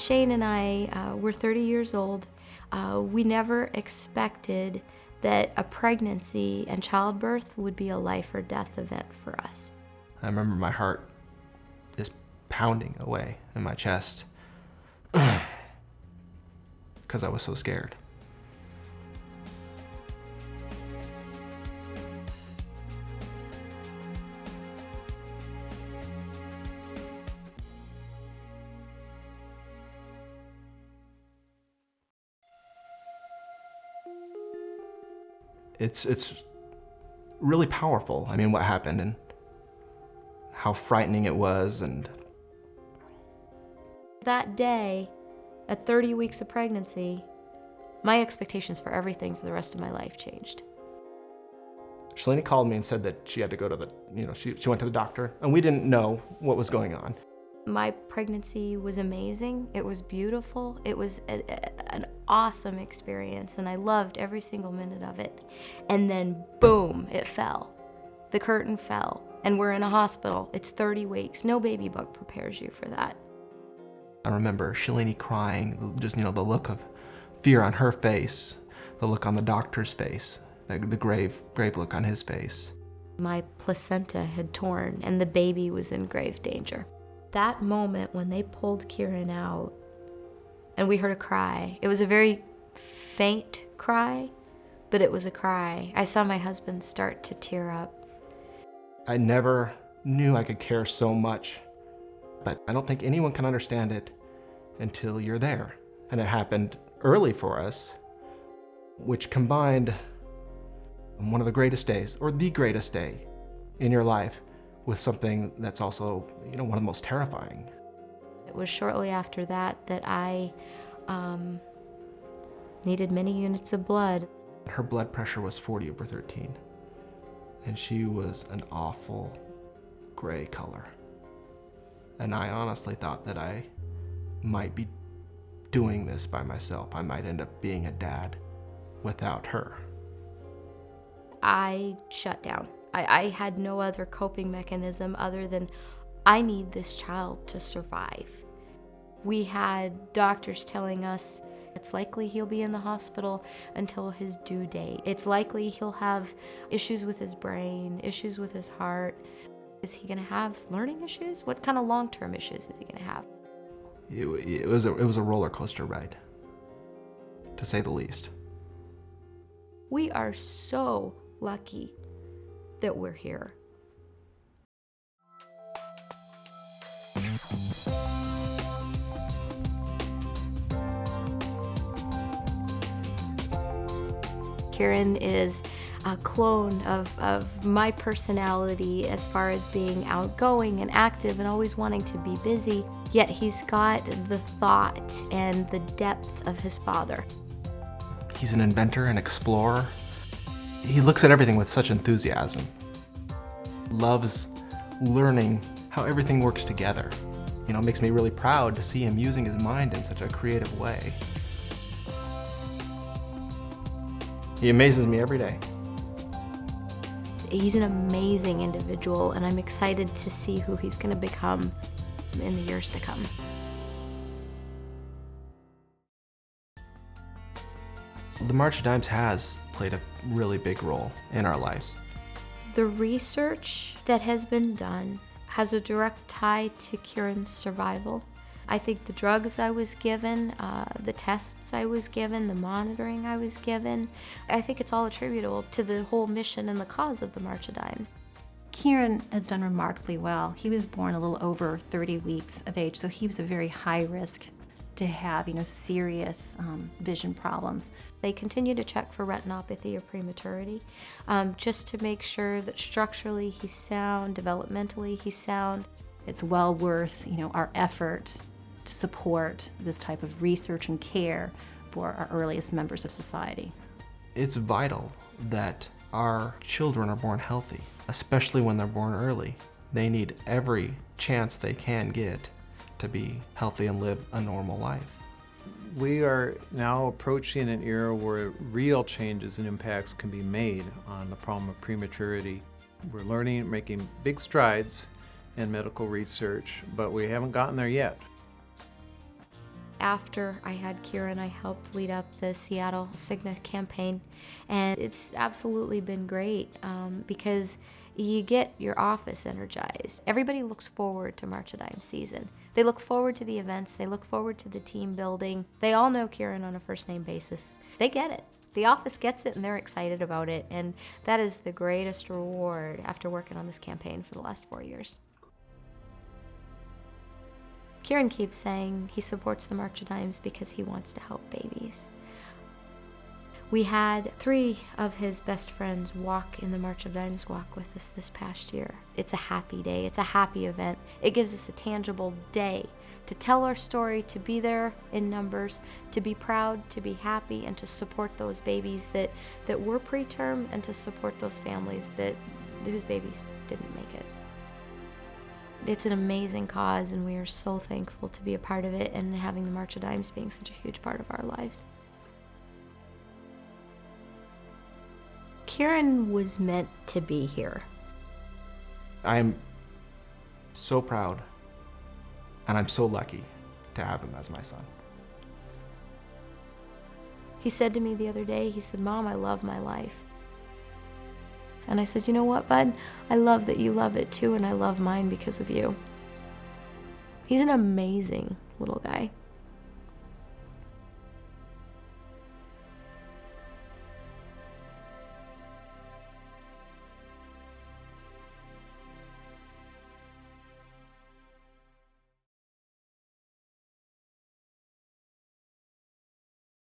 Shane and I were 30 years old. We never expected that a pregnancy and childbirth would be a life or death event for us. I remember my heart just pounding away in my chest because I was so scared. It's really powerful. I mean, what happened and how frightening it was. And that day, at 30 weeks of pregnancy, my expectations for everything for the rest of my life changed. Shalini called me and said that she had to go to she went to the doctor, and we didn't know what was going on. My pregnancy was amazing. It was beautiful. It was an awesome experience, and I loved every single minute of it. And then, boom, it fell. The curtain fell, and we're in a hospital. It's 30 weeks. No baby book prepares you for that. I remember Shalini crying, just, the look of fear on her face, the look on the doctor's face, the grave look on his face. My placenta had torn, and the baby was in grave danger. That moment when they pulled Kieran out and we heard a cry, it was a very faint cry, but it was a cry. I saw my husband start to tear up. I never knew I could care so much, but I don't think anyone can understand it until you're there. And it happened early for us, which combined one of the greatest days, or the greatest day in your life, with something that's also, one of the most terrifying. It was shortly after that I needed many units of blood. Her blood pressure was 40/13, and she was an awful gray color. And I honestly thought that I might be doing this by myself. I might end up being a dad without her. I shut down. I had no other coping mechanism other than I need this child to survive. We had doctors telling us it's likely he'll be in the hospital until his due date. It's likely he'll have issues with his brain, issues with his heart. Is he gonna have learning issues? What kind of long-term issues is he gonna have? It was a roller coaster ride, to say the least. We are so lucky that we're here. Kieran is a clone of my personality as far as being outgoing and active and always wanting to be busy, yet he's got the thought and the depth of his father. He's an inventor, an explorer. He looks at everything with such enthusiasm. Loves learning how everything works together. It makes me really proud to see him using his mind in such a creative way. He amazes me every day. He's an amazing individual, and I'm excited to see who he's going to become in the years to come. The March of Dimes has played a really big role in our lives. The research that has been done has a direct tie to Kieran's survival. I think the drugs I was given, the tests I was given, the monitoring I was given, I think it's all attributable to the whole mission and the cause of the March of Dimes. Kieran has done remarkably well. He was born a little over 30 weeks of age, so he was a very high risk to have, serious vision problems. They continue to check for retinopathy or prematurity, just to make sure that structurally he's sound, developmentally he's sound. It's well worth, our effort to support this type of research and care for our earliest members of society. It's vital that our children are born healthy, especially when they're born early. They need every chance they can get to be healthy and live a normal life. We are now approaching an era where real changes and impacts can be made on the problem of prematurity. We're learning, making big strides in medical research, but we haven't gotten there yet. After I had Kieran, I helped lead up the Seattle Cigna campaign, and it's absolutely been great because you get your office energized. Everybody looks forward to March of Dimes season. They look forward to the events, they look forward to the team building. They all know Kieran on a first name basis. They get it. The office gets it and they're excited about it, and that is the greatest reward after working on this campaign for the last 4 years. Kieran keeps saying he supports the March of Dimes because he wants to help babies. We had 3 of his best friends walk in the March of Dimes walk with us this past year. It's a happy day. It's a happy event. It gives us a tangible day to tell our story, to be there in numbers, to be proud, to be happy, and to support those babies that were preterm, and to support those families whose babies didn't make it. It's an amazing cause, and we are so thankful to be a part of it and having the March of Dimes being such a huge part of our lives. Kieran was meant to be here. I'm so proud, and I'm so lucky to have him as my son. He said to me the other day, he said, "Mom, I love my life." And I said, "You know what, bud? I love that you love it too, and I love mine because of you." He's an amazing little guy.